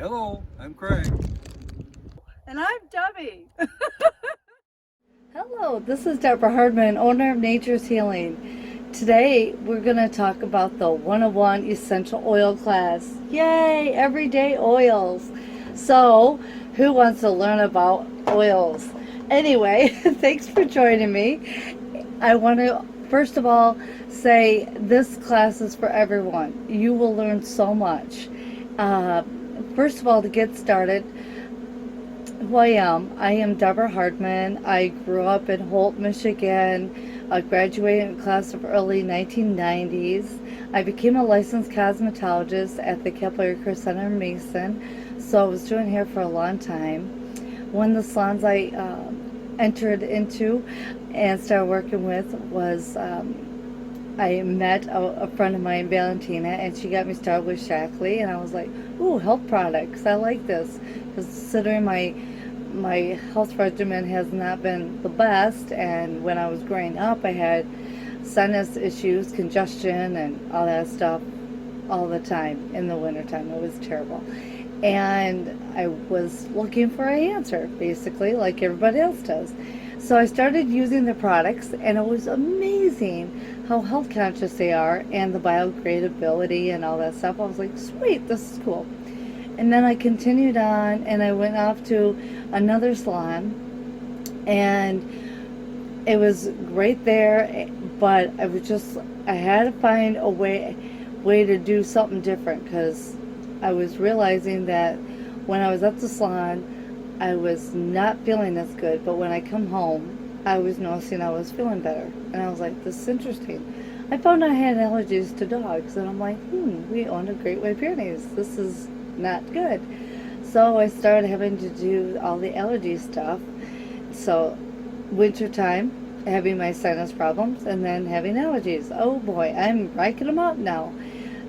Hello, I'm Craig. And I'm Debbie. Hello, this is Debbie Hardman, owner of Nature's Healing. Today we're going to talk about the 101 Essential Oil class. Yay, everyday oils. So, who wants to learn about oils? Anyway, thanks for joining me. I want to first of all say this class is for everyone. You will learn so much. First of all, to get started, who I am Deborah Hardman. I grew up in Holt, Michigan. I graduated in class of early 1990s. I became a licensed cosmetologist at the Capillary Care Center in Mason, so I was doing hair for a long time. One of the salons I entered into and started working with was I met a friend of mine, Valentina, and she got me started with Shackley, and I was like, ooh, health products, I like this. Considering my health regimen has not been the best, and when I was growing up, I had sinus issues, congestion, and all that stuff all the time in the wintertime. It was terrible. And I was looking for an answer, basically, like everybody else does. So I started using the products, and it was amazing how health conscious they are and the biodegradability and all that stuff. I was like, sweet, this is cool. And then I continued on, and I went off to another salon, and it was great there, but I had to find a way to do something different, because I was realizing that when I was at the salon, I was not feeling as good, but when I come home, I was noticing I was feeling better. And I was like, this is interesting. I found I had allergies to dogs, and I'm like, we own a Great White Pyrenees. This is not good. So I started having to do all the allergy stuff. So wintertime, having my sinus problems, and then having allergies. Oh boy, I'm racking them up now.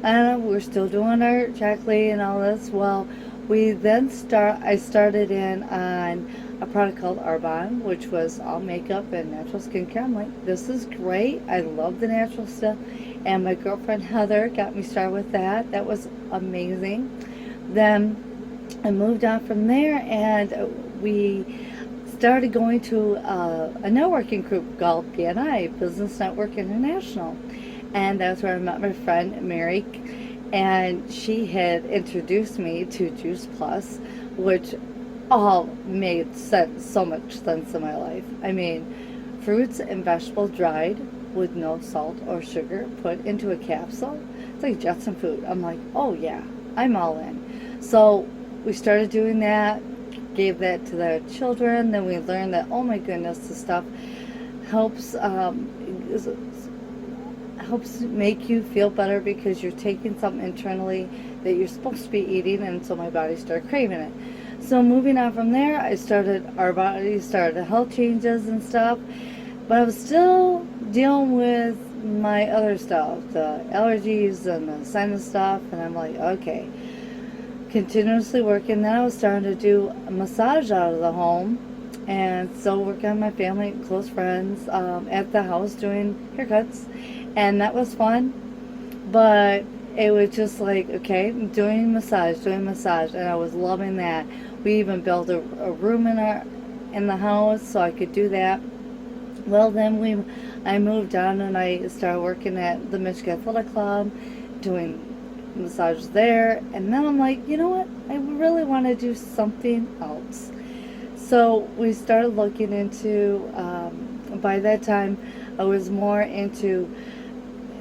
We're still doing our Shackley and all this. Well, I started in on a product called Arbonne, which was all makeup and natural skincare. I'm like, this is great. I love the natural stuff. And my girlfriend Heather got me started with that. That was amazing. Then I moved on from there, and we started going to a networking group called BNI, Business Network International. And that's where I met my friend Mary, and she had introduced me to Juice Plus, which all made sense, so much sense in my life. I mean, fruits and vegetables dried with no salt or sugar put into a capsule. It's like Jetson food. I'm like, oh yeah, I'm all in. So we started doing that, gave that to the children. Then we learned that, oh my goodness, this stuff helps helps make you feel better, because you're taking something internally that you're supposed to be eating, and so my body started craving it. So moving on from there, our body started health changes and stuff, but I was still dealing with my other stuff, the allergies and the sinus stuff, and I'm like, okay, continuously working. Then I was starting to do a massage out of the home, and still working on my family and close friends at the house doing haircuts, and that was fun. But it was just like, okay, doing massage, and I was loving that. We even built a room in the house so I could do that. Well, then I moved on, and I started working at the Michigan Athletic Club, doing massages there, and then I'm like, you know what, I really want to do something else. So we started looking into, by that time I was more into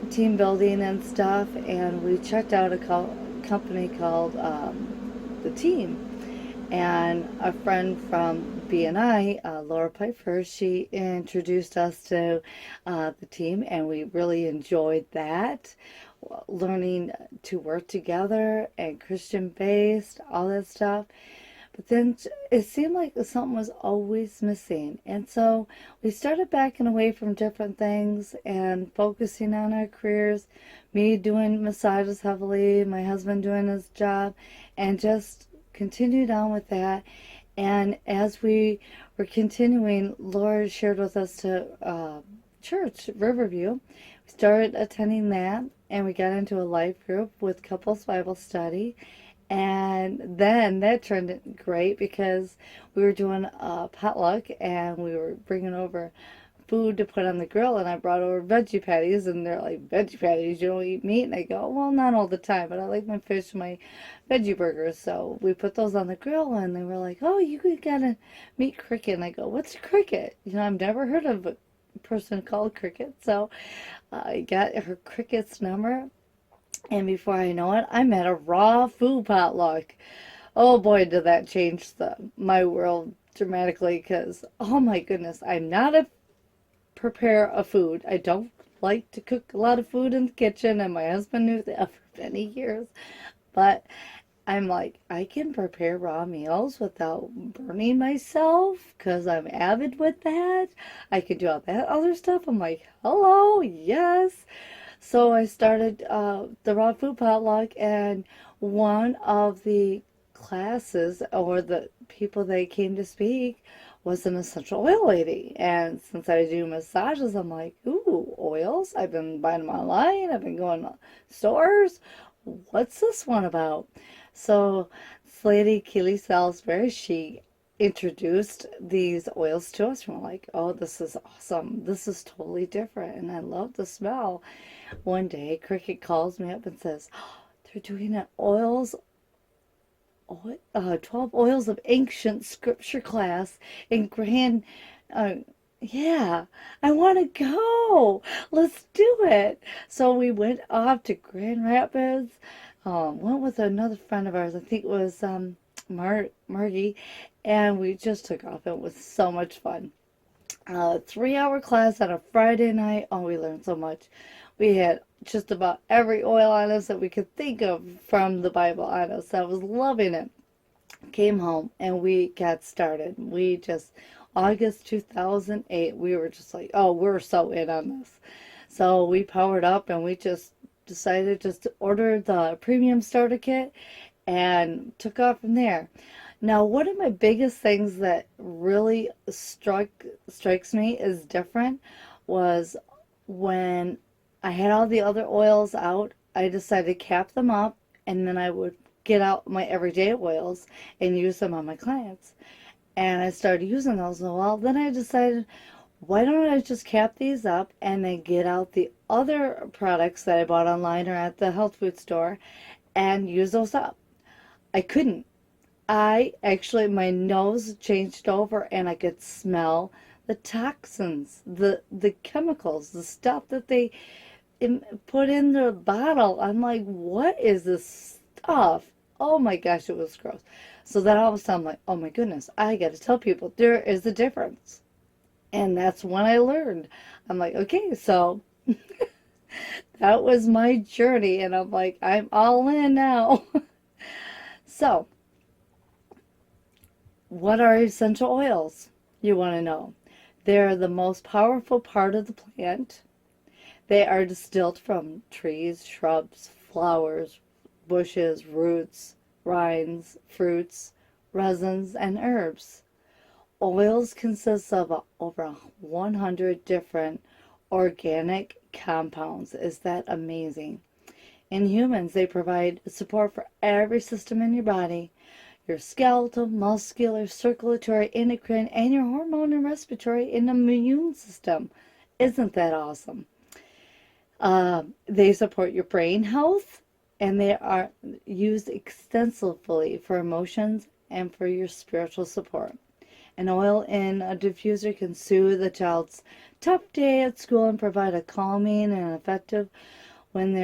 team building and stuff, and we checked out a company called The Team. And a friend from BNI, Laura Piper, she introduced us to The Team, and we really enjoyed that. Learning to work together and Christian-based, all that stuff. But then it seemed like something was always missing. And so we started backing away from different things and focusing on our careers. Me doing massages heavily, my husband doing his job, and just continued on with that. And as we were continuing, Laura shared with us to church, Riverview. We started attending that, and we got into a life group with couples Bible study. And then that turned out great because we were doing a potluck and we were bringing over food to put on the grill, and I brought over veggie patties, and they're like, veggie patties, you don't eat meat? And I go, well, not all the time, but I like my fish, my veggie burgers. So we put those on the grill, and they were like, oh, you gotta meet cricket. And I go, what's cricket? I've never heard of a person called cricket. So I got her cricket's number, and before I know it, I'm at a raw food potluck. Oh boy, did that change my world dramatically, because oh my goodness, I'm not a prepare a food. I don't like to cook a lot of food in the kitchen, and my husband knew that for many years. But I'm like, I can prepare raw meals without burning myself because I'm avid with that. I can do all that other stuff. I'm like, hello, yes. So I started the raw food potluck, and one of the classes or the people that came to speak was an essential oil lady. And since I do massages, I'm like, ooh, oils? I've been buying them online. I've been going to stores. What's this one about? So this lady, Keely Salisbury, she introduced these oils to us. And we're like, oh, this is awesome. This is totally different. And I love the smell. One day, Cricket calls me up and says, oh, they're doing an 12 oils of ancient scripture class in Grand, yeah, I want to go. Let's do it. So we went off to Grand Rapids, went with another friend of ours. I think it was Margie, and we just took off. It was so much fun. 3-hour class on a Friday night. Oh, we learned so much. We had just about every oil on us that we could think of from the Bible on us. I was loving it. Came home and we got started. We just, August 2008, we were just like, oh, we're so in on this. So we powered up and we just decided just to order the premium starter kit and took off from there. Now, one of my biggest things that really strikes me as different was when I had all the other oils out, I decided to cap them up, and then I would get out my everyday oils and use them on my clients. And I started using those. Well, then I decided, why don't I just cap these up and then get out the other products that I bought online or at the health food store and use those up? I couldn't. My nose changed over and I could smell the toxins, the chemicals, the stuff that they put in the bottle. I'm like, what is this stuff? Oh my gosh, it was gross. So then all of a sudden I'm like, oh my goodness, I got to tell people there is a difference. And that's when I learned. I'm like, okay, so that was my journey. And I'm like, I'm all in now. So, what are essential oils? You want to know. They're the most powerful part of the plant. They are distilled from trees, shrubs, flowers, bushes, roots, rinds, fruits, resins, and herbs. Oils consist of over 100 different organic compounds. Is that amazing? In humans, they provide support for every system in your body. Your skeletal, muscular, circulatory, endocrine, and your hormone and respiratory and immune system. Isn't that awesome? They support your brain health, and they are used extensively for emotions and for your spiritual support. An oil in a diffuser can soothe a child's tough day at school and provide a calming and effective when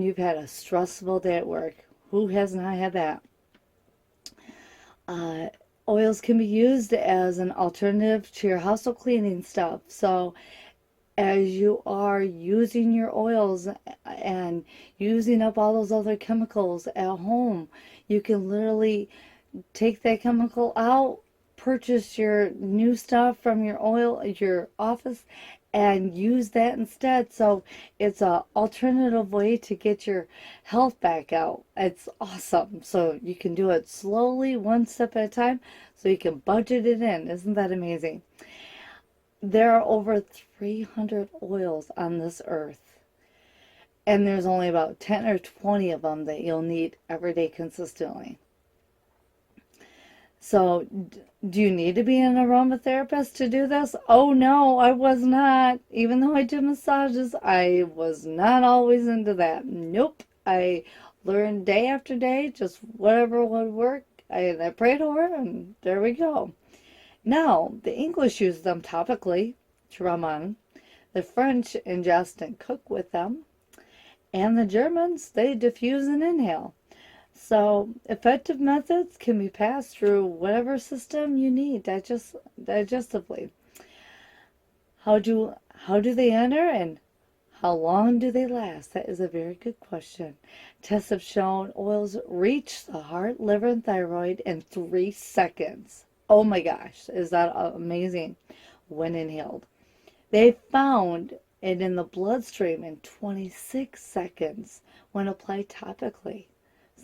you've had a stressful day at work. Who hasn't had that? Oils can be used as an alternative to your household cleaning stuff. So as you are using your oils and using up all those other chemicals at home, you can literally take that chemical out, purchase your new stuff from your office, and use that instead. So it's an alternative way to get your health back out. It's awesome. So you can do it slowly, one step at a time, so you can budget it in. Isn't that amazing? There are over 300 oils on this earth. And there's only about 10 or 20 of them that you'll need every day consistently. So, do you need to be an aromatherapist to do this? Oh no, I was not. Even though I did massages, I was not always into that. Nope. I learned day after day, just whatever would work. I prayed over, and there we go. Now, the English use them topically to rub on. The French ingest and cook with them. And the Germans, they diffuse and inhale. So, effective methods can be passed through whatever system you need digestively. How do they enter, and how long do they last? That is a very good question. Tests have shown oils reach the heart, liver, and thyroid in 3 seconds. Oh my gosh, is that amazing when inhaled? They found it in the bloodstream in 26 seconds when applied topically.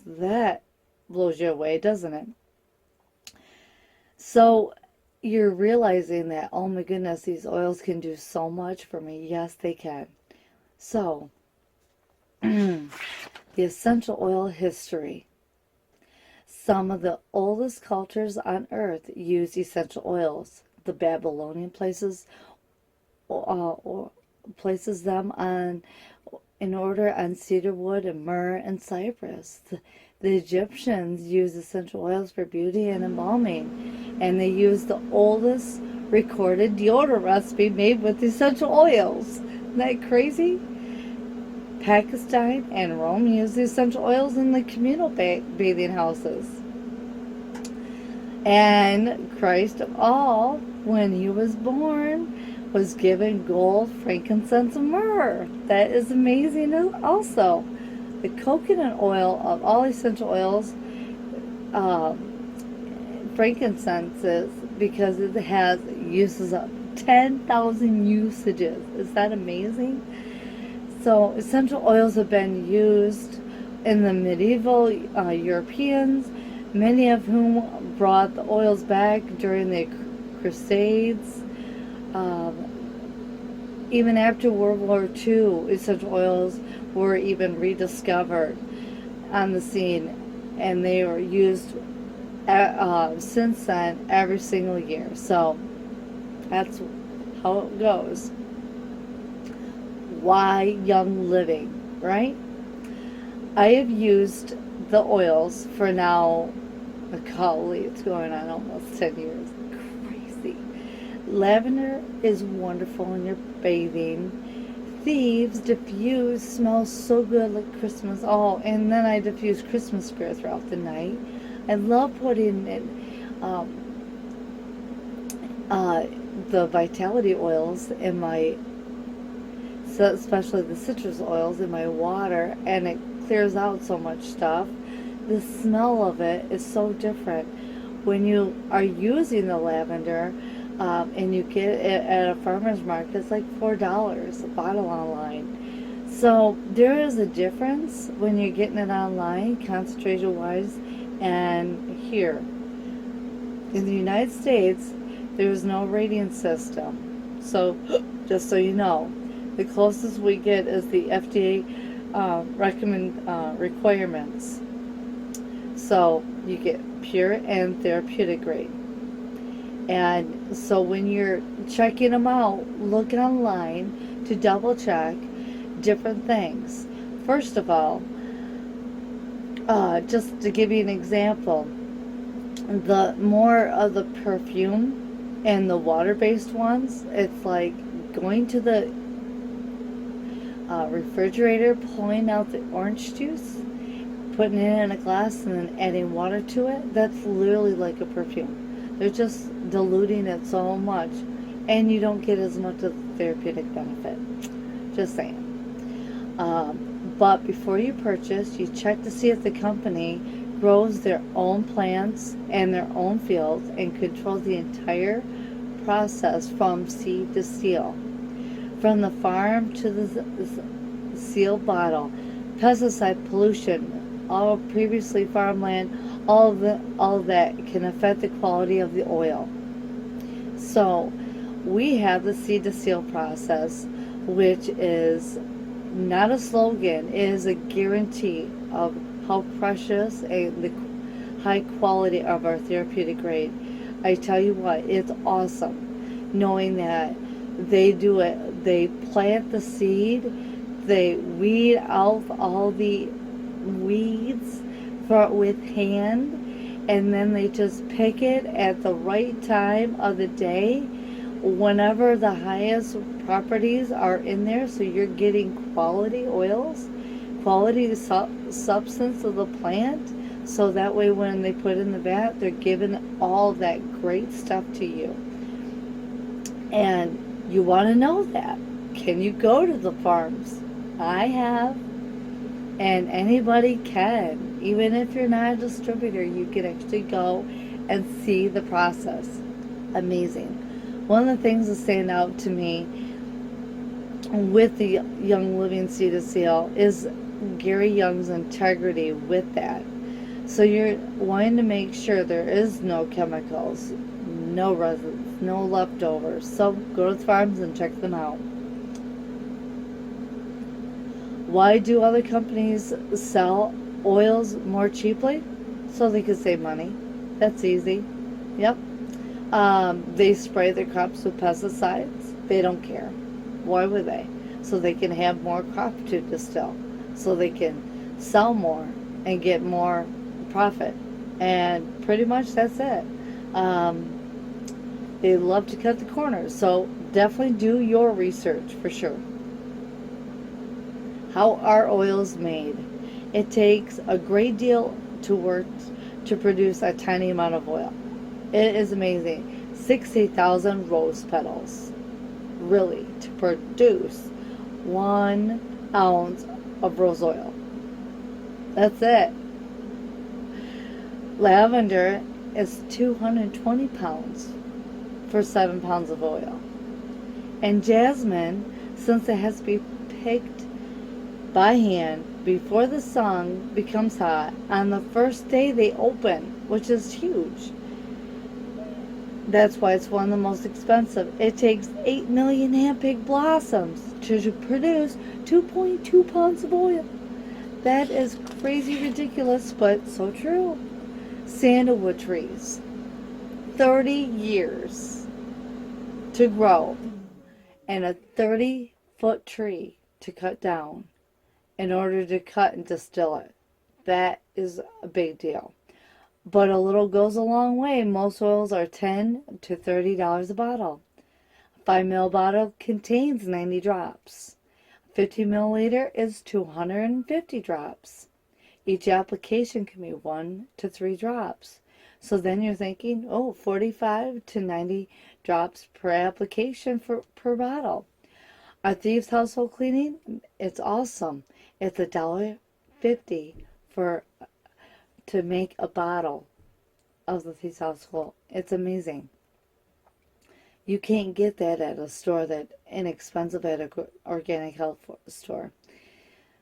That blows you away, doesn't it? So you're realizing that, oh my goodness, these oils can do so much for me. Yes, they can. So, the essential oil history. Some of the oldest cultures on earth used essential oils. The Babylonian places them in order on cedar wood and myrrh and cypress. The Egyptians used essential oils for beauty and embalming, and they used the oldest recorded deodorant recipe made with essential oils. Isn't that crazy? Pakistan and Rome used the essential oils in the communal bathing houses. And Christ of all, when he was born, was given gold, frankincense, and myrrh. That is amazing also. The coconut oil of all essential oils, frankincense is, because it has uses of 10,000 usages. Is that amazing? So essential oils have been used in the medieval Europeans, many of whom brought the oils back during the Crusades. Even after World War II, essential oils were even rediscovered on the scene, and they were used since then every single year. So that's how it goes. Why young living, right? I have used the oils for now, golly, it's going on almost 10 years. Crazy. Lavender is wonderful when you're bathing. Thieves diffuse smells so good, like Christmas. Oh, and then I diffuse Christmas spirit throughout the night. I love putting in the vitality oils in my, especially the citrus oils in my water, and it clears out so much stuff. The smell of it is so different when you are using the lavender. And you get it at a farmer's market. It's like $4 a bottle online. So there is a difference when you're getting it online, concentration wise, and here. In the United States, there's no rating system. So just so you know, the closest we get is the FDA requirements. So you get pure and therapeutic grade. And so when you're checking them out, look online to double check different things. First of all, just to give you an example, the more of the perfume and the water-based ones, it's like going to the refrigerator, pulling out the orange juice, putting it in a glass, and then adding water to it. That's literally like a perfume. They're just diluting it so much, and you don't get as much of the therapeutic benefit. Just saying. But before you purchase, you check to see if the company grows their own plants and their own fields and controls the entire process from seed to seal, from the farm to the sealed bottle. Pesticide pollution, all previously farmland, all of that can affect the quality of the oil. So we have the seed to seal process, which is not a slogan, it is a guarantee of how precious and the high quality of our therapeutic grade. I tell you what, it's awesome knowing that they do it. They plant the seed, they weed out all the weeds with hand, and then they just pick it at the right time of the day whenever the highest properties are in there, so you're getting quality oils, quality substance of the plant, so that way when they put in the vat, they're giving all that great stuff to you. And you want to know that. Can you go to the farms? I have. And anybody can. Even if you're not a distributor, you can actually go and see the process. Amazing. One of the things that stand out to me with the Young Living Seed of Seal is Gary Young's integrity with that. So you're wanting to make sure there is no chemicals, no resins, no leftovers. So go to the farms and check them out. Why do other companies sell oils more cheaply? So they can save money. That's easy. Yep. They spray their crops with pesticides. They don't care. Why would they? So they can have more crop to distill. So they can sell more and get more profit. And pretty much that's it. They love to cut the corners. So definitely do your research for sure. How are oils made? It takes a great deal to work to produce a tiny amount of oil. It is amazing. 60,000 rose petals, really, to produce 1 ounce of rose oil. That's it. Lavender is 220 pounds for 7 pounds of oil. And jasmine, since it has to be picked by hand before the sun becomes hot, on the first day they open, which is huge. That's why it's one of the most expensive. It takes 8 million hand-picked blossoms to produce 2.2 pounds of oil. That is crazy ridiculous, but so true. Sandalwood trees, 30 years to grow, and a 30-foot tree to cut down in order to cut and distill it. That is a big deal. But a little goes a long way. Most oils are $10 to $30 a bottle. A 5 ml bottle contains 90 drops. 50 milliliter is 250 drops. Each application can be 1 to 3 drops. So then you're thinking, 45 to 90 drops per application per bottle. Our Thieves Household Cleaning, it's awesome. It's $1.50 to make a bottle of the Thieves Household. It's amazing. You can't get that at a store that inexpensive at an organic health store.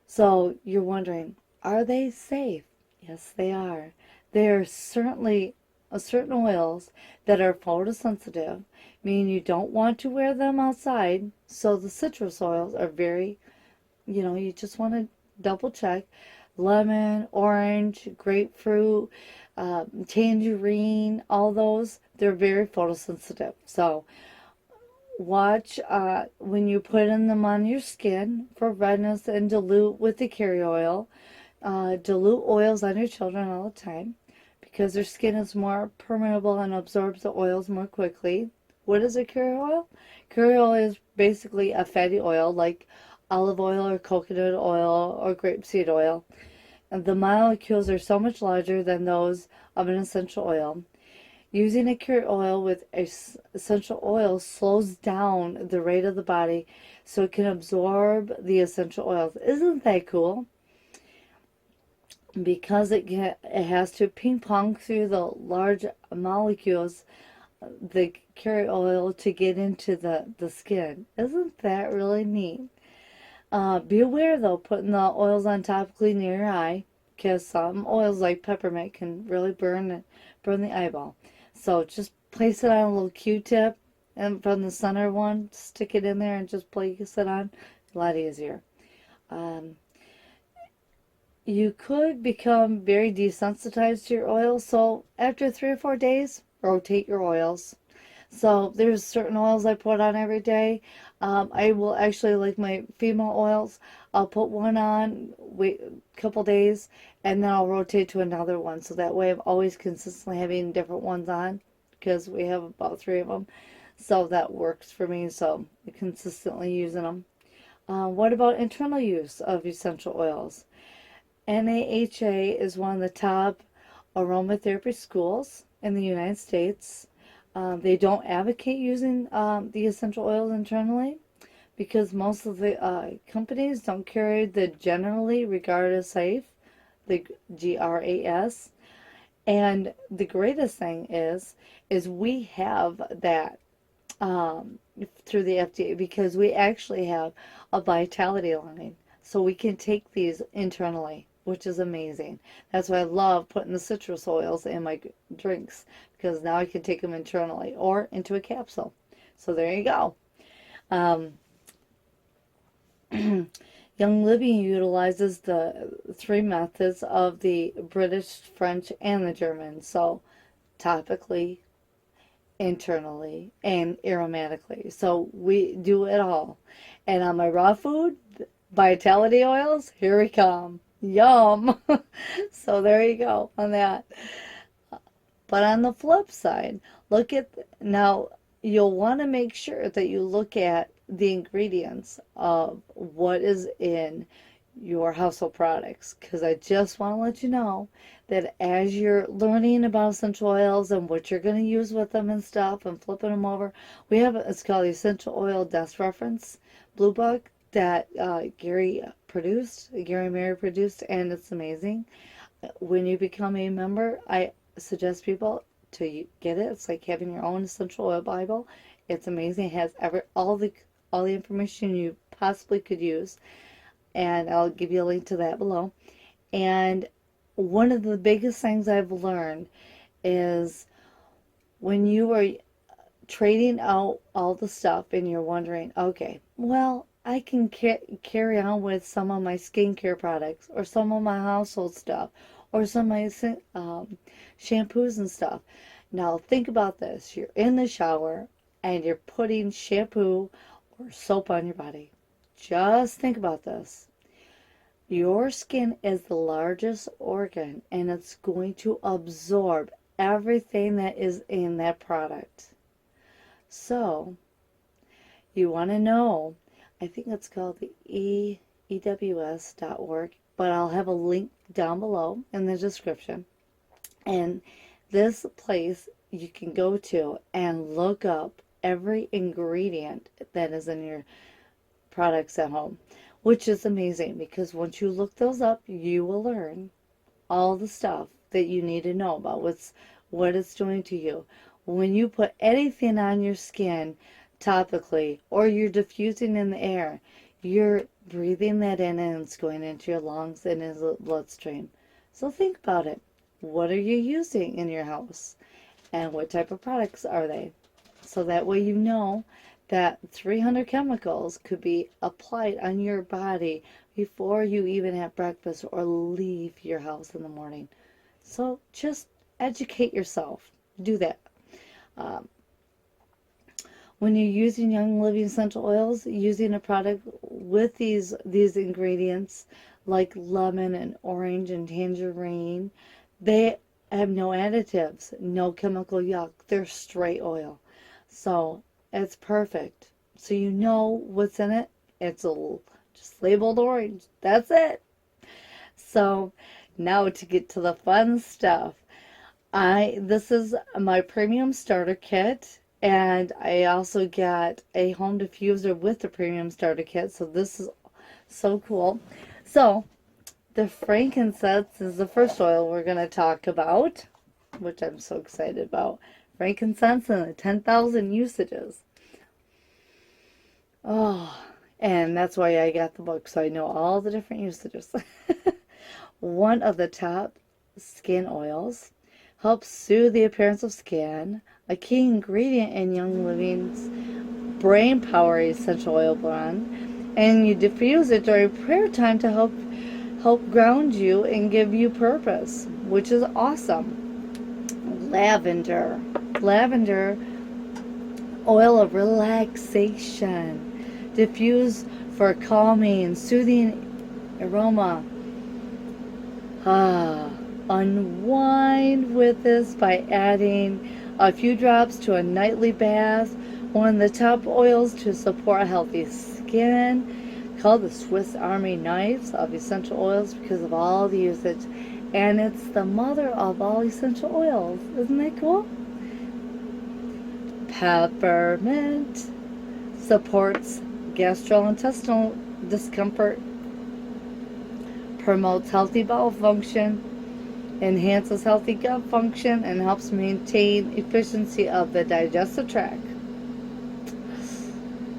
So you're wondering, are they safe? Yes, they are. There are certainly certain oils that are photosensitive, meaning you don't want to wear them outside. So the citrus oils are very, you just want to double check. Lemon, orange, grapefruit, tangerine, all those, they're very photosensitive. So watch when you put them on your skin for redness and dilute with the carrier oil. Dilute oils on your children all the time because their skin is more permeable and absorbs the oils more quickly. What is a carrier oil? Carrier oil is basically a fatty oil like olive oil or coconut oil or grapeseed oil. And the molecules are so much larger than those of an essential oil. Using a carrier oil with essential oil slows down the rate of the body so it can absorb the essential oils. Isn't that cool? Because it has to ping pong through the large molecules, the carrier oil, to get into the skin. Isn't that really neat? Be aware though, putting the oils on topically near your eye, because some oils like peppermint can really burn the eyeball. So just place it on a little Q-tip, and from the center one, stick it in there and just place it on. A lot easier. Um, you could become very desensitized to your oils. So after 3 or 4 days, rotate your oils. So there's certain oils I put on every day. I will actually, like my female oils, I'll put one on, wait a couple days, and then I'll rotate to another one. So that way I'm always consistently having different ones on, because we have about 3 of them. So that works for me. So I'm consistently using them. What about internal use of essential oils? NAHA is one of the top aromatherapy schools in the United States. They don't advocate using the essential oils internally because most of the companies don't carry the generally regarded as safe, the GRAS. And the greatest thing is we have that through the FDA because we actually have a vitality line. So we can take these internally, which is amazing. That's why I love putting the citrus oils in my drinks, because now I can take them internally or into a capsule. So there you go. Young Living utilizes the 3 methods of the British, French, and the German. So topically, internally, and aromatically. So we do it all. And on my raw food, vitality oils, here we come. Yum. So there you go on that. But on the flip side, look at, now you'll want to make sure that you look at the ingredients of what is in your household products, because I just want to let you know that as you're learning about essential oils and what you're going to use with them and stuff and flipping them over, we have, it's called the Essential Oil Desk Reference Blue Book that Gary Mary produced, and it's amazing. When you become a member, I suggest people to get it. It's like having your own essential oil Bible. It's amazing. It has all the information you possibly could use, and I'll give you a link to that below. And one of the biggest things I've learned is when you are trading out all the stuff and you're wondering, okay, well, I can carry on with some of my skincare products or some of my household stuff or some of my shampoos and stuff. Now think about this. You're in the shower and you're putting shampoo or soap on your body. Just think about this. Your skin is the largest organ, and it's going to absorb everything that is in that product. So, you want to know, I think it's called the EWS.org, but I'll have a link down below in the description. And this place you can go to and look up every ingredient that is in your products at home, which is amazing, because once you look those up, you will learn all the stuff that you need to know about what it's doing to you. When you put anything on your skin topically or you're diffusing in the air, you're breathing that in and it's going into your lungs and into the bloodstream. So think about it. What are you using in your house? And what type of products are they? So that way you know that 300 chemicals could be applied on your body before you even have breakfast or leave your house in the morning. So just educate yourself. Do that. When you're using Young Living essential oils, using a product with these ingredients like lemon and orange and tangerine, they have no additives, no chemical yuck. They're straight oil. So it's perfect. So you know what's in it. It's just labeled orange. That's it. So now to get to the fun stuff. This is my premium starter kit, and I also got a home diffuser with the premium starter kit. So this is so cool. So the frankincense is the first oil we're going to talk about, which I'm so excited about. Frankincense and the 10,000 usages. Oh, and that's why I got the book, so I know all the different usages. One of the top skin oils, helps soothe the appearance of skin. A key ingredient in Young Living's Brain Power Essential Oil Blend And you diffuse it during prayer time to help ground you and give you purpose, which is awesome. Lavender. Lavender, oil of relaxation. Diffuse for calming, soothing aroma. Unwind with this by adding a few drops to a nightly bath. One of the top oils to support a healthy skin, called the Swiss Army knives of essential oils because of all the usage. And it's the mother of all essential oils. Isn't that cool? Peppermint supports gastrointestinal discomfort, promotes healthy bowel function, enhances healthy gut function, and helps maintain efficiency of the digestive tract.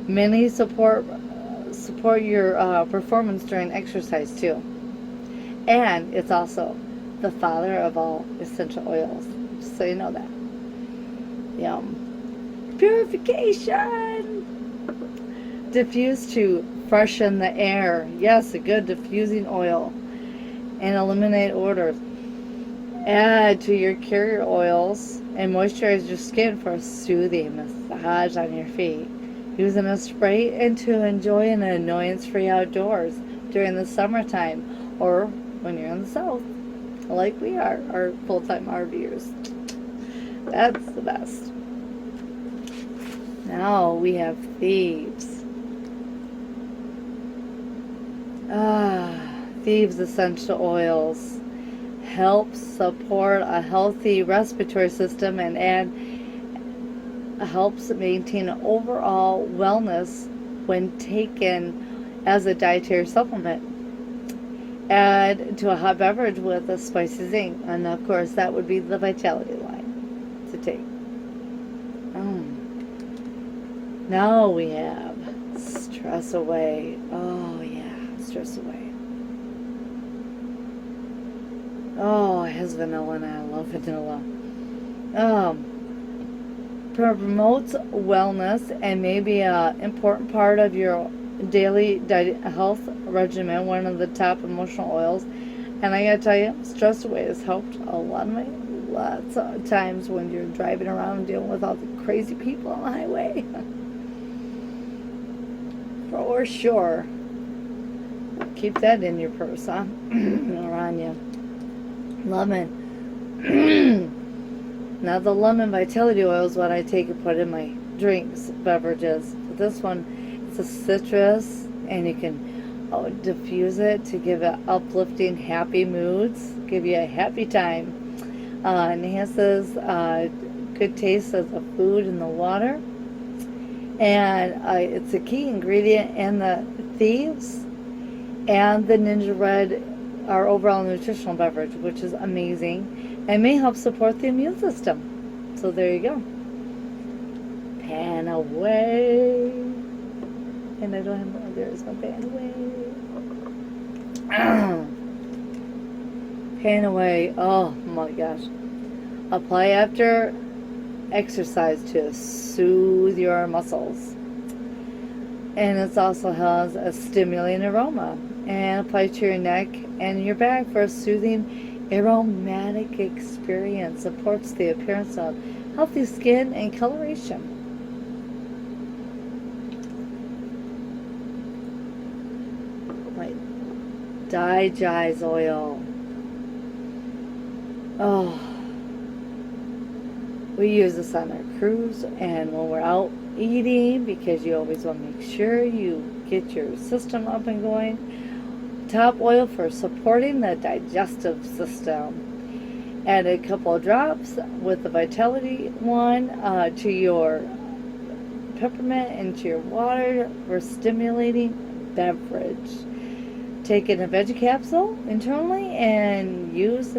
Many support your performance during exercise too. And it's also the father of all essential oils, just so you know that. Yum. Purification. Diffuse to freshen the air. Yes, a good diffusing oil. And eliminate odors. Add to your carrier oils and moisturize your skin for a soothing massage on your feet. Using a spray and to enjoy an annoyance-free outdoors during the summertime or when you're in the south, like we are, our full-time RVers. That's the best. Now we have thieves. Thieves essential oils help support a healthy respiratory system and helps maintain overall wellness when taken as a dietary supplement. Add to a hot beverage with a spicy zing, and of course that would be the Vitality line to take. Now we have Stress Away. Oh yeah, Stress Away. Oh, it has vanilla and I love vanilla. Promotes wellness and may be an important part of your daily health regimen, one of the top emotional oils. And I gotta tell you, Stress Away has helped lots of times when you're driving around dealing with all the crazy people on the highway. For sure. Keep that in your purse, huh? Or on you. Lemon. Now the lemon vitality oil is what I take and put in my drinks, beverages. But this one, it's a citrus, and you can diffuse it to give it uplifting, happy moods, give you a happy time. Enhances good taste of the food and the water. And it's a key ingredient in the Thieves and the Ninja Red, our overall nutritional beverage, which is amazing and may help support the immune system. So there you go. Pan Away. And I don't have, there's my Pan Away. Pan Away. Oh my gosh. Apply after exercise to soothe your muscles. And it also has a stimulating aroma. And apply to your neck and your back for a soothing aromatic experience. Supports the appearance of healthy skin and coloration. Like Digize oil. Oh, we use this on our cruise and when we're out eating, because you always want to make sure you get your system up and going. Top oil for supporting the digestive system. Add a couple of drops with the Vitality one to your peppermint into your water for stimulating beverage. Take in a veggie capsule internally and use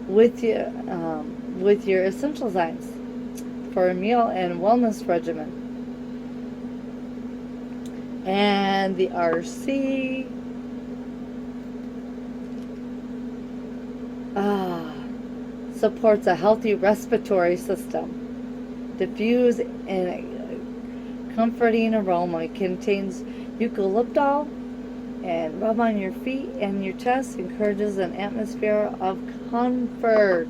with your essential zymes for a meal and wellness regimen. And the RC supports a healthy respiratory system. Diffuse in a comforting aroma. It contains eucalyptus and rub on your feet and your chest. Encourages an atmosphere of comfort.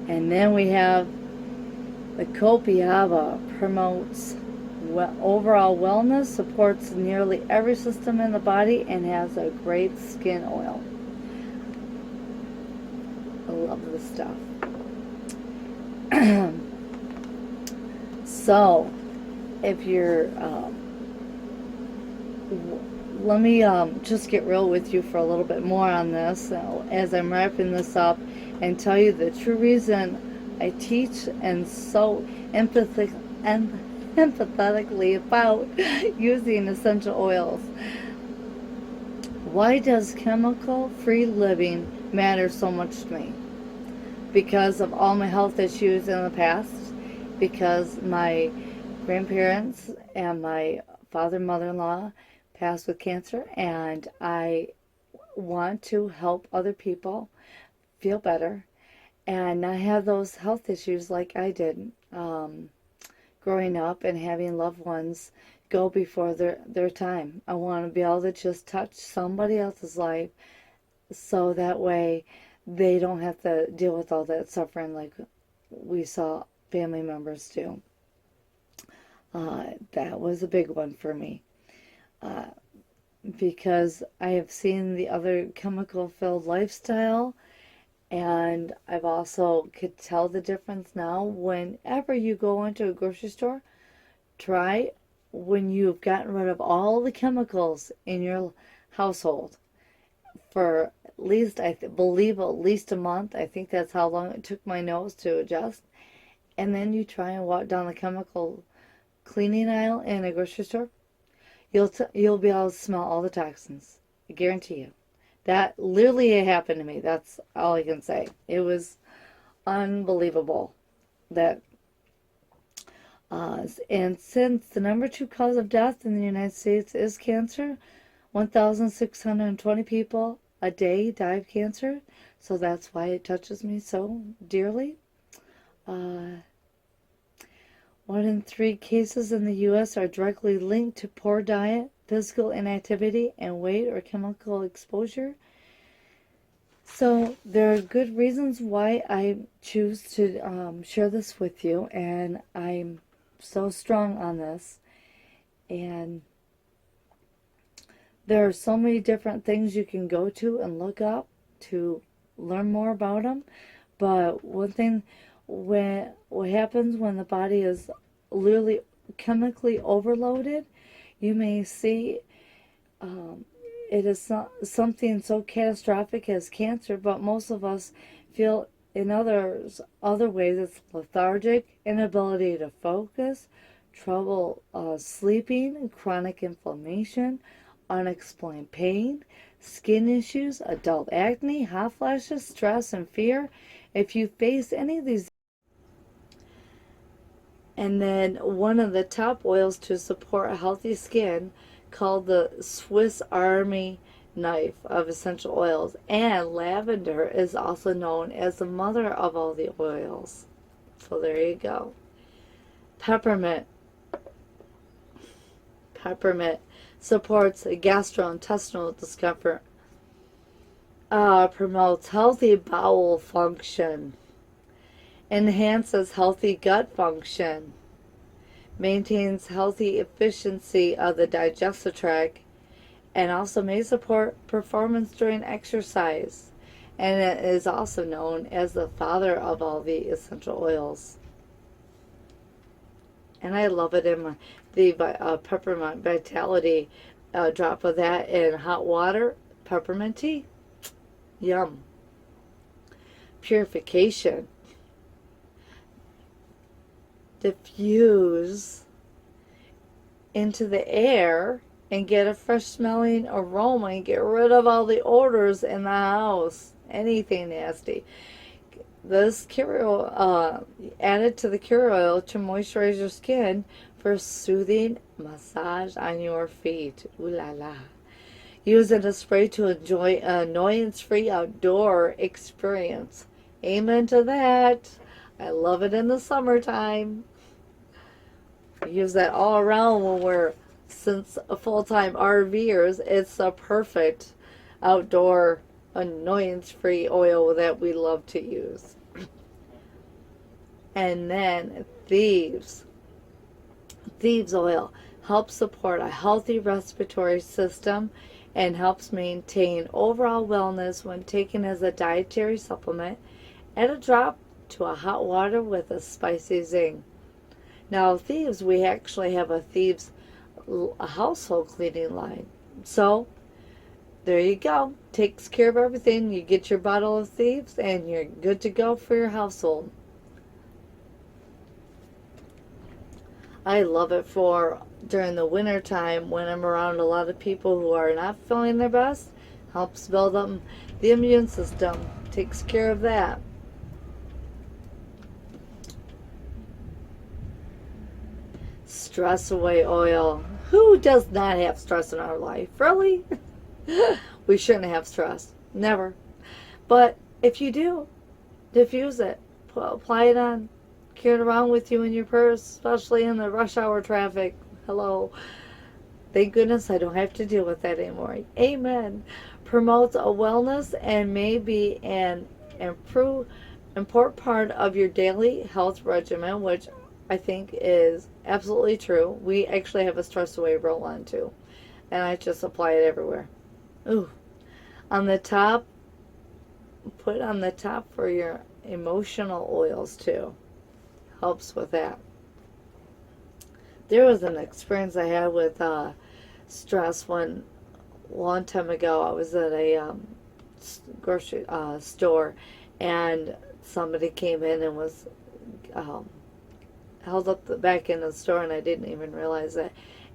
And then we have the copiaba, promotes overall wellness, supports nearly every system in the body, and has a great skin oil. I love this stuff. So, if you're, let me just get real with you for a little bit more on this as I'm wrapping this up, and tell you the true reason I teach and so empathetically about using essential oils. Why does chemical-free living matter so much to me? Because of all my health issues in the past, because my grandparents and my father and mother-in-law passed with cancer, and I want to help other people feel better and not have those health issues like I did growing up and having loved ones go before their time. I want to be able to just touch somebody else's life so that way they don't have to deal with all that suffering like we saw family members do. That was a big one for me. Because I have seen the other chemical-filled lifestyle, and I've also could tell the difference now. Whenever you go into a grocery store, try when you've gotten rid of all the chemicals in your household for at least, I believe, at least a month. I think that's how long it took my nose to adjust. And then you try and walk down the chemical cleaning aisle in a grocery store. You'll be able to smell all the toxins. I guarantee you. That literally happened to me. That's all I can say. It was unbelievable. And since the number 2 cause of death in the United States is cancer, 1,620 people a day die of cancer. So that's why it touches me so dearly. 1 in 3 cases in the U.S. are directly linked to poor diet, physical inactivity, and weight or chemical exposure. So there are good reasons why I choose to share this with you, and I'm so strong on this. And there are so many different things you can go to and look up to learn more about them. But one thing, what happens when the body is literally chemically overloaded, you may see it is something so catastrophic as cancer, but most of us feel in other ways it's lethargic, inability to focus, trouble sleeping, chronic inflammation, unexplained pain, skin issues, adult acne, hot flashes, stress, and fear. If you face any of these, and then one of the top oils to support a healthy skin, called the Swiss Army knife of essential oils, and lavender is also known as the mother of all the oils. So there you go. Peppermint supports gastrointestinal discomfort, promotes healthy bowel function, enhances healthy gut function, maintains healthy efficiency of the digestive tract, and also may support performance during exercise. And it is also known as the father of all the essential oils. And I love it in the peppermint vitality. A drop of that in hot water, peppermint tea. Yum. Purification. Diffuse into the air and get a fresh smelling aroma and get rid of all the odors in the house. Anything nasty. This cure oil, added to the cure oil to moisturize your skin for soothing massage on your feet. Ooh la la. Use it as spray to enjoy an annoyance-free outdoor experience. Amen to that. I love it in the summertime. We use that all around when we're since full-time RVers, it's a perfect outdoor annoyance-free oil that we love to use. And then thieves oil helps support a healthy respiratory system and helps maintain overall wellness when taken as a dietary supplement. Add a drop to a hot water with a spicy zing. Now thieves, we actually have a thieves household cleaning line. So there you go. Takes care of everything. You get your bottle of thieves and you're good to go for your household. I love it for during the winter time when I'm around a lot of people who are not feeling their best. Helps build up the immune system. Takes care of that. Stress away oil. Who does not have stress in our life? Really? We shouldn't have stress. Never. But if you do, diffuse it. Apply it on. Carry it around with you in your purse, especially in the rush hour traffic. Hello. Thank goodness I don't have to deal with that anymore. Amen. Promotes a wellness and may be an important part of your daily health regimen, which I think is absolutely true. We actually have a stress away roll-on too, and I just apply it everywhere. Ooh. On the top, put on the top for your emotional oils too. Helps with that. There was an experience I had with stress one long time ago. I was at a grocery store, and somebody came in and was held up the back end of the store, and I didn't even realize it.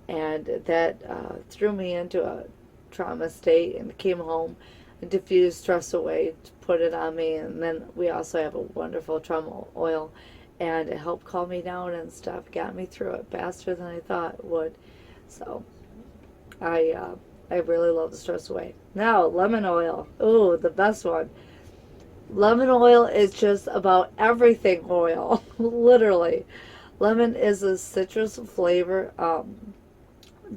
And that threw me into a trauma state, and came home and diffused stress away, put it on me. And then we also have a wonderful trauma oil, and it helped calm me down and stuff, got me through it faster than I thought it would. So I really love the stress away. Now, lemon oil. Ooh, the best one. Lemon oil is just about everything oil, literally. Lemon is a citrus flavor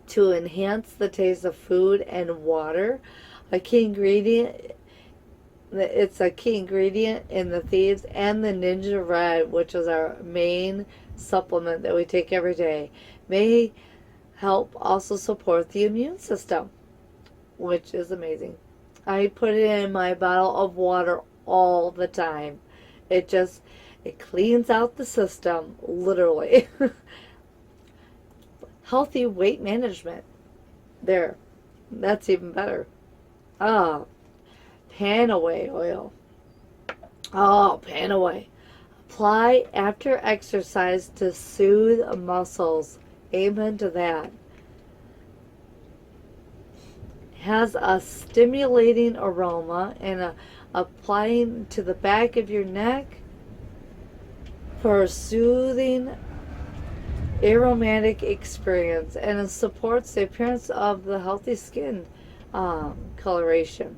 to enhance the taste of food and water. A key ingredient. It's a key ingredient in the Thieves and the Ninja Red, which is our main supplement that we take every day. May help also support the immune system, which is amazing. I put it in my bottle of water all the time. It cleans out the system, literally. Healthy weight management. There. That's even better. Panaway oil. Oh, Panaway. Apply after exercise to soothe muscles. Amen to that. Has a stimulating aroma and applying to the back of your neck for a soothing aromatic experience, and it supports the appearance of the healthy skin coloration.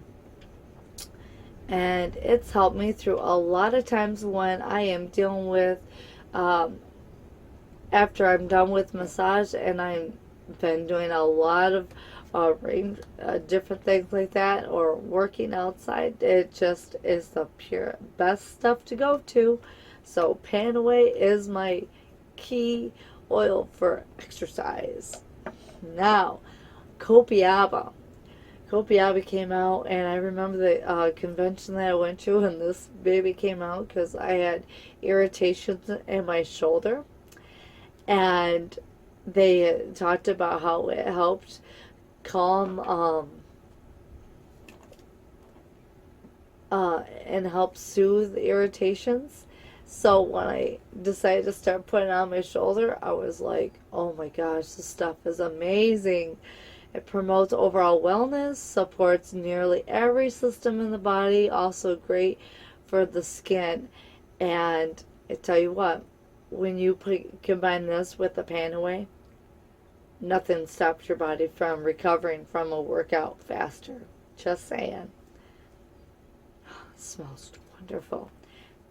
And it's helped me through a lot of times when I am dealing with after I'm done with massage, and I've been doing a lot of different things like that, or working outside. It just is the pure best stuff to go to. So Panaway is my key oil for exercise. Now, Copiaba. Copiaba came out, and I remember the convention that I went to, and this baby came out because I had irritations in my shoulder. And they talked about how it helped calm and help soothe irritations. So when I decided to start putting it on my shoulder, I was like, oh my gosh, this stuff is amazing. It promotes overall wellness, supports nearly every system in the body, also great for the skin. And I tell you what, when you combine this with the Panaway, nothing stops your body from recovering from a workout faster. Just saying. It smells wonderful.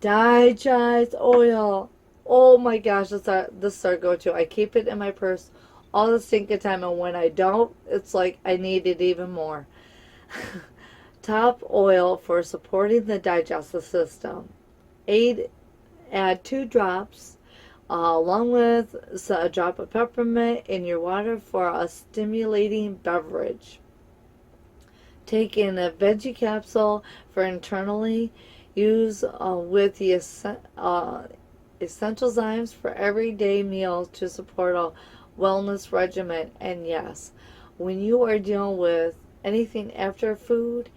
Digest oil. Oh my gosh, this is our go-to. I keep it in my purse all the stinking time, and when I don't, it's like I need it even more. Top oil for supporting the digestive system. Add 2 drops along with a drop of peppermint in your water for a stimulating beverage. Take in a veggie capsule for internally. Use with the essential zymes for everyday meals to support a wellness regimen. And yes, when you are dealing with anything after food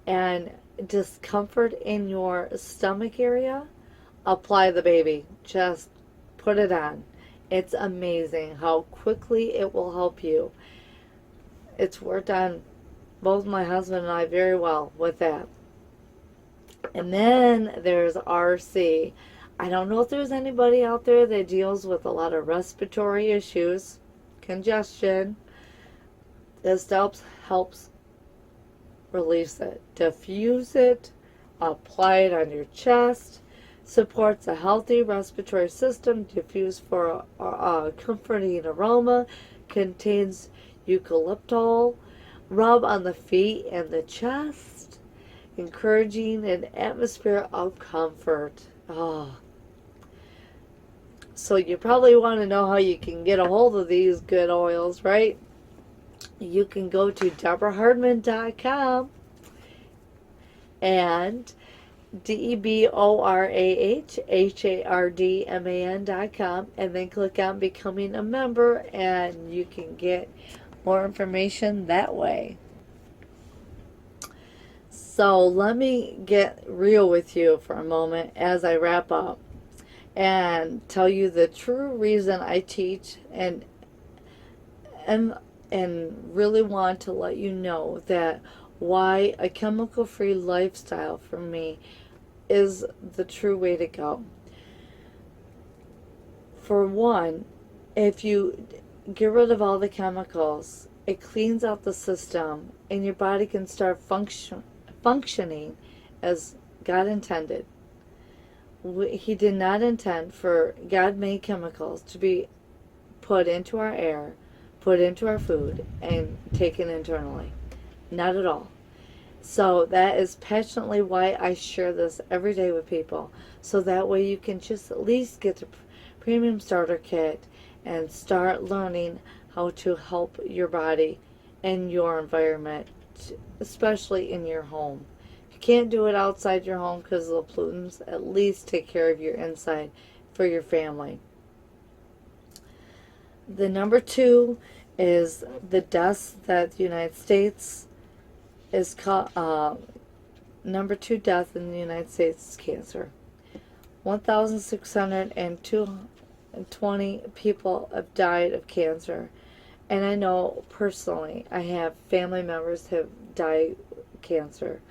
and discomfort in your stomach area, apply the baby. Just put it on. It's amazing how quickly it will help you. It's worked on both my husband and I very well with that. And then there's RC. I don't know if there's anybody out there that deals with a lot of respiratory issues, congestion. This helps release it, diffuse it, apply it on your chest, supports a healthy respiratory system, diffuse for a comforting aroma, contains eucalyptol, rub on the feet and the chest, encouraging an atmosphere of comfort. Oh. So you probably want to know how you can get a hold of these good oils, right? You can go to DeborahHardman.com and DeborahHardman.com, and then click on becoming a member, and you can get more information that way. So let me get real with you for a moment as I wrap up and tell you the true reason I teach and really want to let you know that why a chemical-free lifestyle for me is the true way to go. For one, if you get rid of all the chemicals, it cleans out the system and your body can start functioning as God intended. He did not intend for God-made chemicals to be put into our air, put into our food, and taken internally. Not at all. So that is passionately why I share this every day with people. So that way you can just at least get the premium starter kit and start learning how to help your body and your environment, especially in your home. If you can't do it outside your home because of the pollutants, at least take care of your inside for your family. The number 2 is the deaths that the United States is number 2 death in the United States is cancer. 1,620 people have died of cancer. And I know personally, I have family members who have died of cancer.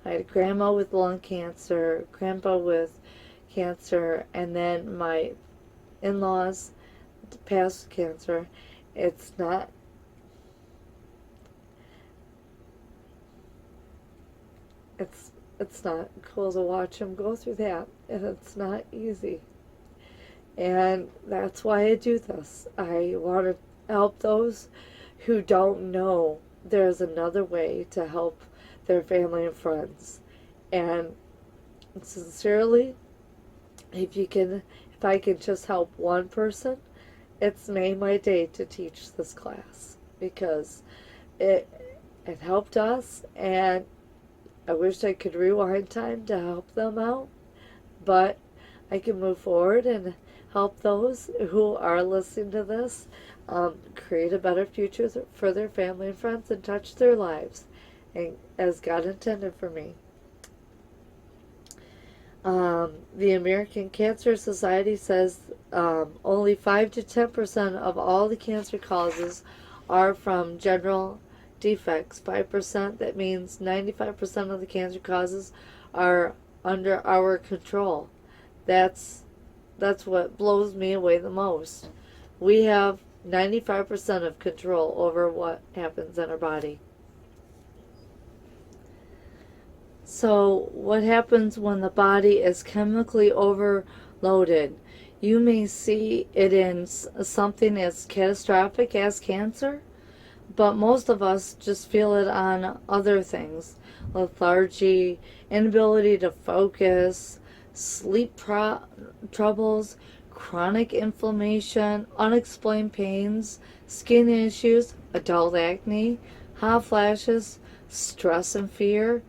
I had a grandma with lung cancer, grandpa with cancer, and then my in-laws passed with cancer. It's not cool to watch them go through that, and it's not easy. And that's why I do this. I want to help those who don't know there's another way to help their family and friends. And sincerely, if I can just help one person, it's made my day to teach this class, because it helped us, and I wish I could rewind time to help them out, but I can move forward and help those who are listening to this create a better future for their family and friends and touch their lives, and as God intended for me. The American Cancer Society says only 5 to 10% of all the cancer causes are from general defects. 5%, that means 95% of the cancer causes are under our control. That's what blows me away the most. We have 95% of control over what happens in our body. So what happens when the body is chemically overloaded loaded. You may see it in something as catastrophic as cancer, but most of us just feel it on other things. Lethargy, inability to focus, sleep troubles, chronic inflammation, unexplained pains, skin issues, adult acne, hot flashes, stress and fear.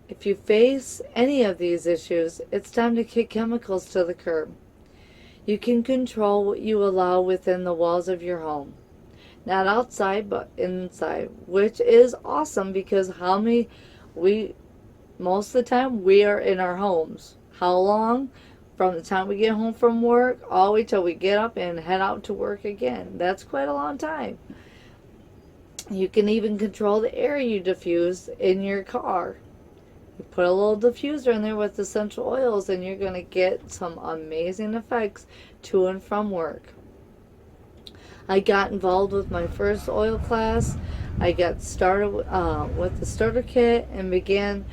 If you face any of these issues, it's time to kick chemicals to the curb. You can control what you allow within the walls of your home. Not outside, but inside, which is awesome because most of the time, we are in our homes. How long? From the time we get home from work, all the way till we get up and head out to work again. That's quite a long time. You can even control the air you diffuse in your car. You put a little diffuser in there with essential oils and you're going to get some amazing effects to and from work. I got involved with my first oil class. I got started with the starter kit and began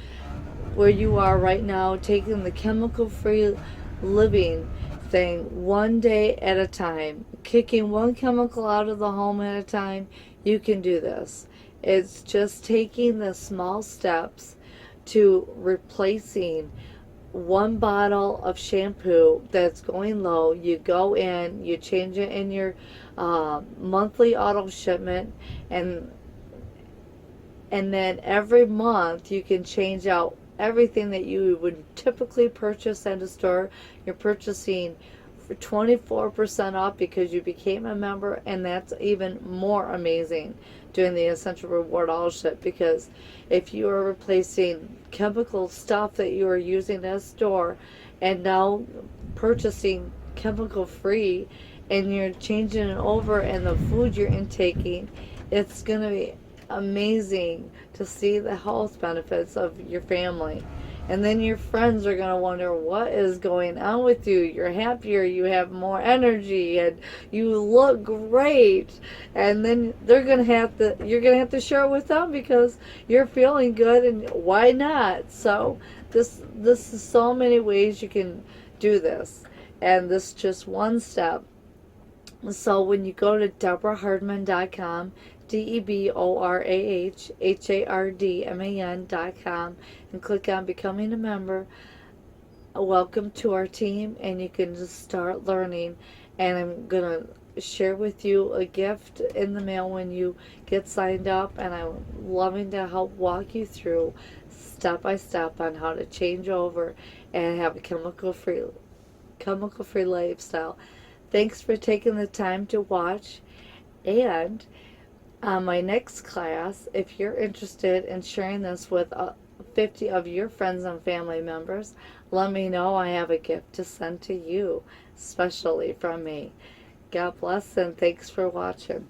where you are right now, taking the chemical-free living thing one day at a time, kicking one chemical out of the home at a time. You can do this. It's just taking the small steps to replacing one bottle of shampoo that's going low. You go in, you change it in your monthly auto shipment, and then every month you can change out everything that you would typically purchase at a store. You're purchasing for 24% off because you became a member, and that's even more amazing doing the Essential Reward Auto Ship, because if you are replacing chemical stuff that you are using at a store and now purchasing chemical free and you're changing it over and the food you're intaking, it's going to be amazing to see the health benefits of your family. And then your friends are going to wonder what is going on with you. You're happier, you have more energy, and you look great. And then you're going to have to share it with them because you're feeling good, and why not? So this is so many ways you can do this. And this is just one step. So when you go to DeborahHardman.com, DeborahHardman.com, and click on Becoming a Member, welcome to our team, and you can just start learning. And I'm going to share with you a gift in the mail when you get signed up, and I'm loving to help walk you through step by step on how to change over and have a chemical-free lifestyle. Thanks for taking the time to watch. And my next class, if you're interested in sharing this with 50 of your friends and family members, let me know. I have a gift to send to you, especially from me. God bless, and thanks for watching.